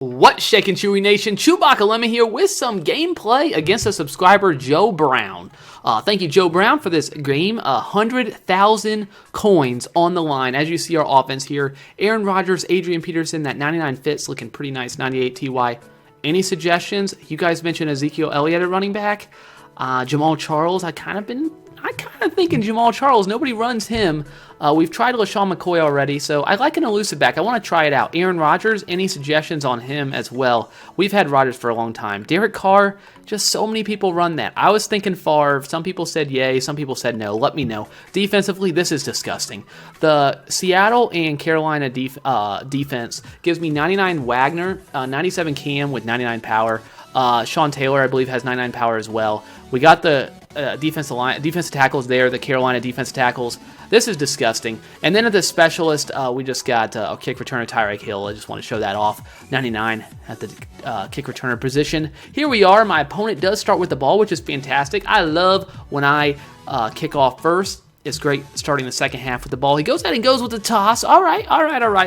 What's shaking, Chewy Nation? ChewbaccaLemma here with some gameplay against a subscriber, Joe Brown. Thank you, Joe Brown, for this game. 100,000 coins on the line. As you see our offense here, Aaron Rodgers, Adrian Peterson, that 99 fits looking pretty nice, 98 TY. Any suggestions? You guys mentioned Ezekiel Elliott at running back. Jamal Charles, I kind of thinking Jamal Charles. Nobody runs him. We've tried LaShawn McCoy already, so I like an elusive back. I want to try it out. Aaron Rodgers, any suggestions on him as well? We've had Rodgers for a long time. Derek Carr, just so many people run that. I was thinking Favre. Some people said yay. Some people said no. Let me know. Defensively, this is disgusting. The Seattle and Carolina defense gives me 99 Wagner, 97 Cam with 99 power. Sean Taylor, I believe, has 99 power as well. We got the defensive tackles there, the Carolina defensive tackles. This is disgusting. And then at the specialist, we just got a kick returner, Tyreek Hill. I just want to show that off. 99 at the kick returner position. Here we are. My opponent does start with the ball, which is fantastic. I love when I kick off first. It's great starting the second half with the ball. He goes ahead and goes with the toss. All right.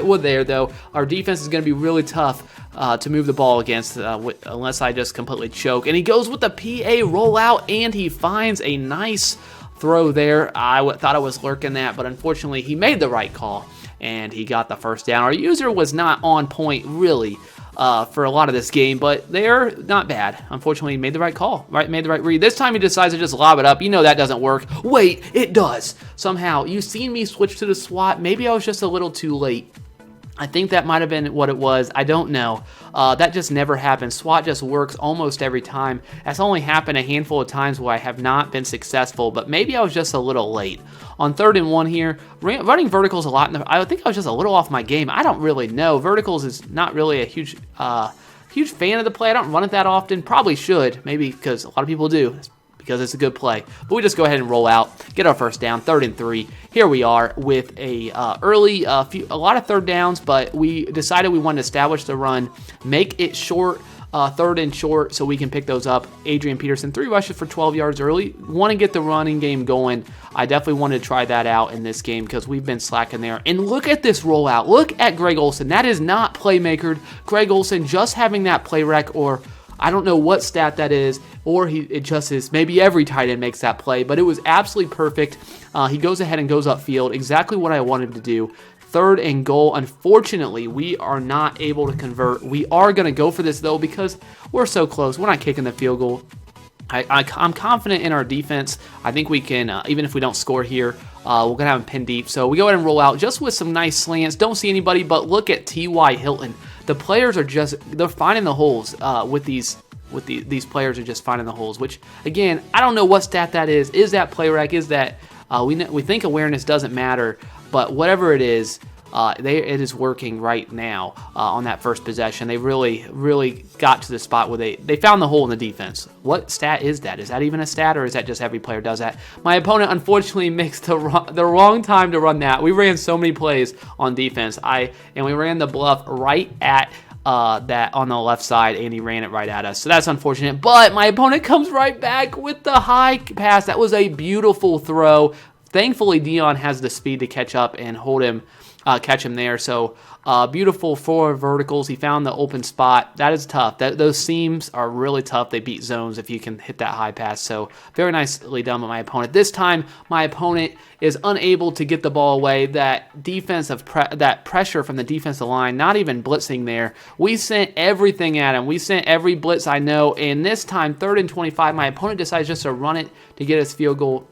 We're there, though. Our defense is going to be really tough to move the ball against unless I just completely choke. And he goes with the PA rollout, and he finds a nice throw there. I thought I was lurking that, but unfortunately, he made the right call, and he got the first down. Our user was not on point, really, for a lot of this game, but they're not bad. Unfortunately, he made the right call, made the right read. This time he decides to just lob it up. You know that doesn't work. Wait, it does. Somehow, you've seen me switch to the SWAT. Maybe I was just a little too late. I think that might have been what it was. I don't know. That just never happens. SWAT just works almost every time. That's only happened a handful of times where I have not been successful, but maybe I was just a little late. On 3rd and 1 here, running verticals a lot. I think I was just a little off my game. I don't really know. Verticals is not really a huge fan of the play. I don't run it that often. Probably should, maybe because a lot of people do, because it's a good play. But we just go ahead and roll out, get our first down, 3rd and 3. Here we are with a lot of third downs, but we decided we wanted to establish the run, make it short, 3rd and short, so we can pick those up. Adrian Peterson, 3 rushes for 12 yards early. Want to get the running game going. I definitely wanted to try that out in this game because we've been slacking there. And look at this rollout. Look at Greg Olsen. That is not playmaker. Greg Olsen just having that play rec, or I don't know what stat that is, or it just is. Maybe every tight end makes that play, but it was absolutely perfect. He goes ahead and goes upfield, exactly what I wanted to do. 3rd and goal. Unfortunately, we are not able to convert. We are going to go for this, though, because we're so close. We're not kicking the field goal. I'm confident in our defense. I think we can, even if we don't score here, we're going to have them pinned deep. So we go ahead and roll out just with some nice slants. Don't see anybody, but look at T.Y. Hilton. The players are they're finding the holes with these players are just finding the holes, which, again, I don't know what stat that is. Is that play rec? Is that, we think awareness doesn't matter, but whatever it is, it is working right now on that first possession. They really got to the spot where they found the hole in the defense. What stat is that? Is that even a stat, or is that just every player does that? My opponent, unfortunately, makes the wrong time to run that. We ran so many plays on defense. And we ran the bluff right at that on the left side, and he ran it right at us. So that's unfortunate. But my opponent comes right back with the high pass. That was a beautiful throw. Thankfully, Dion has the speed to catch up and catch him there. So beautiful 4 verticals. He found the open spot. That is tough. Those seams are really tough. They beat zones if you can hit that high pass. So very nicely done by my opponent. This time, my opponent is unable to get the ball away. That that pressure from the defensive line, not even blitzing there. We sent everything at him. We sent every blitz I know. And this time, 3rd and 25, my opponent decides just to run it to get his field goal.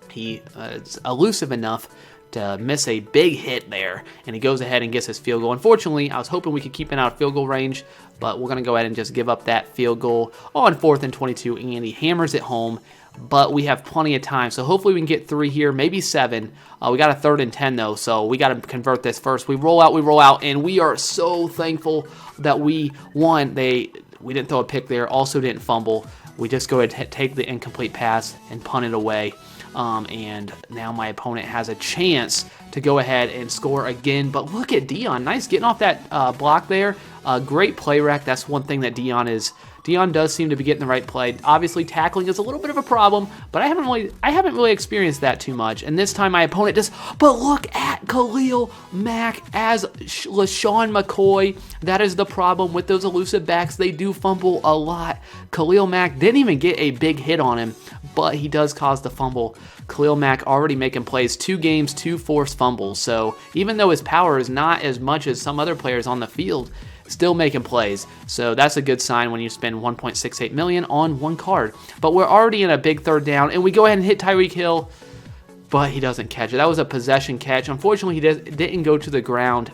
He is elusive enough to miss a big hit there, and he goes ahead and gets his field goal. Unfortunately, I was hoping we could keep it out of field goal range, but we're going to go ahead and just give up that field goal on 4th and 22, and he hammers it home, but we have plenty of time, so hopefully we can get 3 here, maybe 7. We got a 3rd and 10, though, so we got to convert this first. We roll out, and we are so thankful that we won. We didn't throw a pick there, also didn't fumble. We just go ahead and take the incomplete pass and punt it away. And now my opponent has a chance to go ahead and score again. But look at Dion. Nice getting off that block there. Great play rec. That's one thing that Dion does seem to be getting the right play. Obviously, tackling is a little bit of a problem, but I haven't really experienced that too much. And this time, my opponent just. But look at Khalil Mack as LaShawn McCoy. That is the problem with those elusive backs. They do fumble a lot. Khalil Mack didn't even get a big hit on him, but he does cause the fumble. Khalil Mack already making plays. 2 games, 2 forced fumbles. So even though his power is not as much as some other players on the field, still making plays. So that's a good sign when you spend $1.68 million on one card. But we're already in a big 3rd down, and we go ahead and hit Tyreek Hill, but he doesn't catch it. That was a possession catch. Unfortunately, he didn't go to the ground.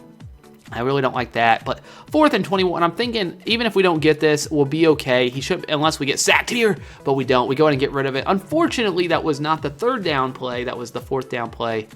I really don't like that. But 4th and 21, I'm thinking even if we don't get this, we'll be okay. He should, unless we get sacked here, but we don't. We go ahead and get rid of it. Unfortunately, that was not the 3rd down play. That was the 4th down play,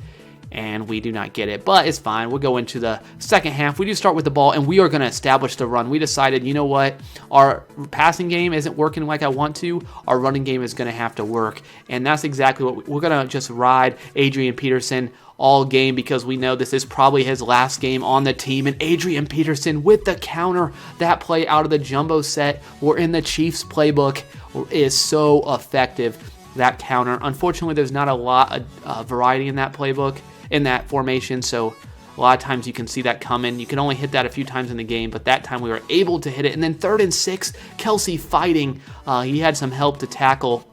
and we do not get it. But it's fine. We'll go into the second half. We do start with the ball, and we are going to establish the run. We decided, you know what? Our passing game isn't working like I want to. Our running game is going to have to work, and that's exactly what we're going to just ride Adrian Peterson all game because we know this is probably his last game on the team. And Adrian Peterson with the counter, that play out of the jumbo set or in the Chiefs playbook is so effective, that counter. Unfortunately, there's not a lot of variety in that playbook, in that formation, so a lot of times you can see that coming. You can only hit that a few times in the game, but that time we were able to hit it. And then 3rd and 6, Kelsey fighting. He had some help to tackle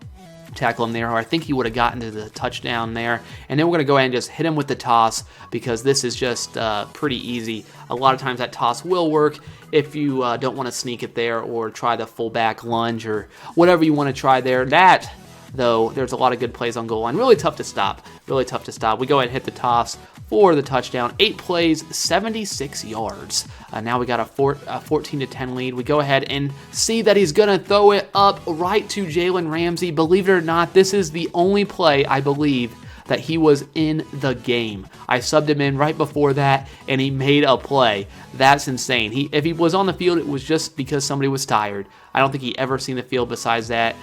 him there, or I think he would have gotten to the touchdown there. And then we're going to go ahead and just hit him with the toss because this is just pretty easy. A lot of times that toss will work if you don't want to sneak it there or try the fullback lunge or whatever you want to try there. That, though, there's a lot of good plays on goal line. Really tough to stop. Really tough to stop. We go ahead and hit the toss for the touchdown. 8 plays, 76 yards. Now we got a 14-10 lead. We go ahead and see that he's going to throw it up right to Jalen Ramsey. Believe it or not, this is the only play, I believe, that he was in the game. I subbed him in right before that, and he made a play. That's insane. If he was on the field, it was just because somebody was tired. I don't think he ever seen the field besides that.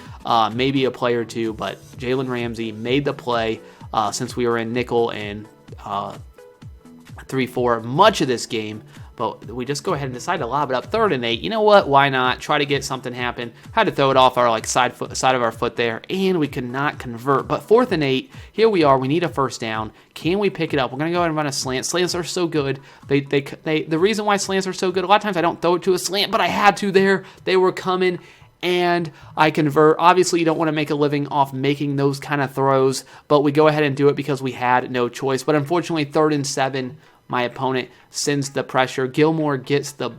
Maybe a play or two, but Jalen Ramsey made the play since we were in nickel and 3-4 much of this game. But we just go ahead and decide to lob it up 3rd and 8. You know what? Why not? Try to get something happen. Had to throw it off our side of our foot there, and we could not convert. But 4th and 8, here we are. We need a 1st down. Can we pick it up? We're going to go ahead and run a slant. Slants are so good. The reason why slants are so good, a lot of times I don't throw it to a slant, but I had to there. They were coming, and I convert. Obviously, you don't want to make a living off making those kind of throws, but we go ahead and do it because we had no choice. But unfortunately, 3rd and 7, my opponent sends the pressure. Gilmore gets the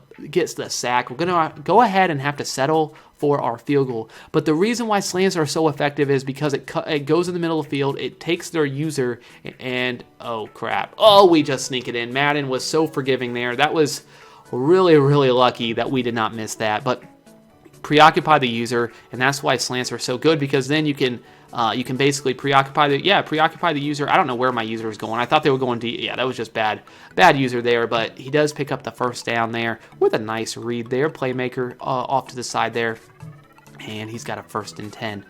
sack. We're going to go ahead and have to settle for our field goal. But the reason why slants are so effective is because it goes in the middle of the field. It takes their user, and oh, crap. Oh, we just sneak it in. Madden was so forgiving there. That was really, really lucky that we did not miss that. But preoccupy the user, and that's why slants are so good, because then you can basically preoccupy the user. I don't know where my user is going. I thought they were going deep. Yeah, that was just bad user there, but he does pick up the 1st down there with a nice read there. Playmaker off to the side there, and he's got a 1st and 10.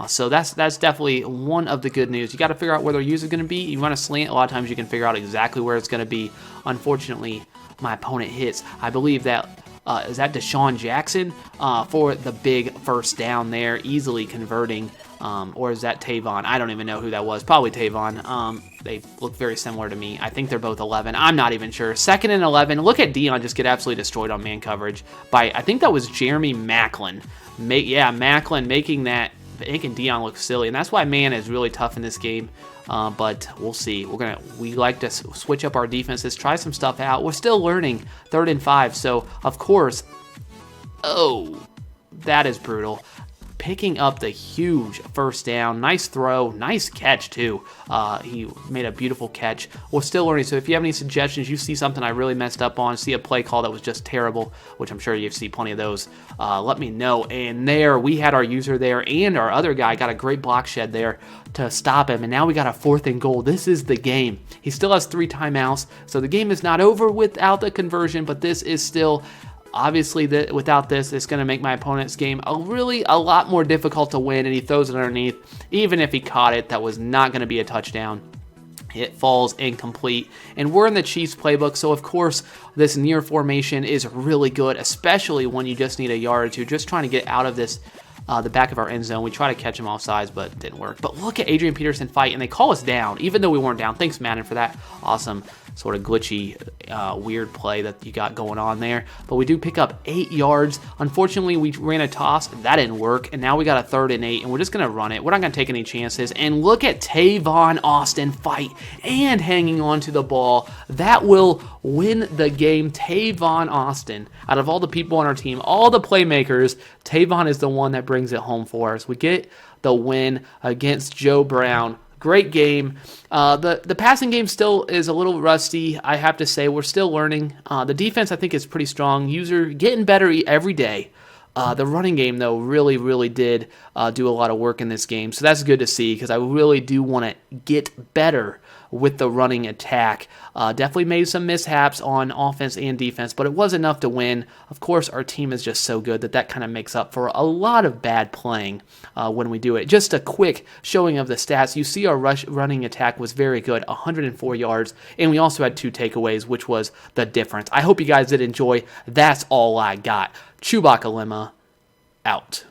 So that's definitely one of the good news. You got to figure out where their user is going to be. You want to slant, a lot of times you can figure out exactly where it's going to be. Unfortunately, my opponent hits. I believe that is that Deshaun Jackson for the big 1st down there, easily converting. Or is that Tavon? I don't even know who that was. Probably Tavon. They look very similar to me. I think they're both 11. I'm not even sure. 2nd and 11. Look at Dion just get absolutely destroyed on man coverage by, I think that was Jeremy Maclin. Maclin making Dion look silly. And that's why man is really tough in this game. But we'll see. We like to switch up our defenses, try some stuff out. We're still learning. 3rd and 5. So, of course, that is brutal. Picking up the huge 1st down. Nice throw. Nice catch, too. He made a beautiful catch. We're still learning, so if you have any suggestions, you see something I really messed up on, see a play call that was just terrible, which I'm sure you've seen plenty of those, let me know. And there, we had our user there, and our other guy got a great block shed there to stop him, and now we got a 4th and goal. This is the game. He still has 3 timeouts, so the game is not over without the conversion, but this is still... Obviously, without this, it's going to make my opponent's game a lot more difficult to win, and he throws it underneath. Even if he caught it, that was not going to be a touchdown. It falls incomplete. And we're in the Chiefs playbook, so of course this near formation is really good, especially when you just need a yard or two, just trying to get out of this the back of our end zone. We try to catch him off sides, but it didn't work. But look at Adrian Peterson fight, and they call us down, even though we weren't down. Thanks, Madden, for that awesome sort of glitchy, weird play that you got going on there. But we do pick up 8 yards. Unfortunately, we ran a toss. That didn't work, and now we got a 3rd and 8, and we're just going to run it. We're not going to take any chances. And look at Tavon Austin fight and hanging on to the ball. That will win the game. Tavon Austin, out of all the people on our team, all the playmakers, Tavon is the one that brings it home for us. We get the win against Joe Brown. Great game. The passing game still is a little rusty, I have to say. We're still learning. The defense, I think, is pretty strong. User getting better every day. The running game, though, really did do a lot of work in this game. So that's good to see, because I really do want to get better with the running attack. Definitely made some mishaps on offense and defense, but it was enough to win. Of course, our team is just so good that kind of makes up for a lot of bad playing when we do it. Just a quick showing of the stats. You see our running attack was very good, 104 yards, and we also had 2 takeaways, which was the difference. I hope you guys did enjoy. That's all I got. ChewbaccaLemma out.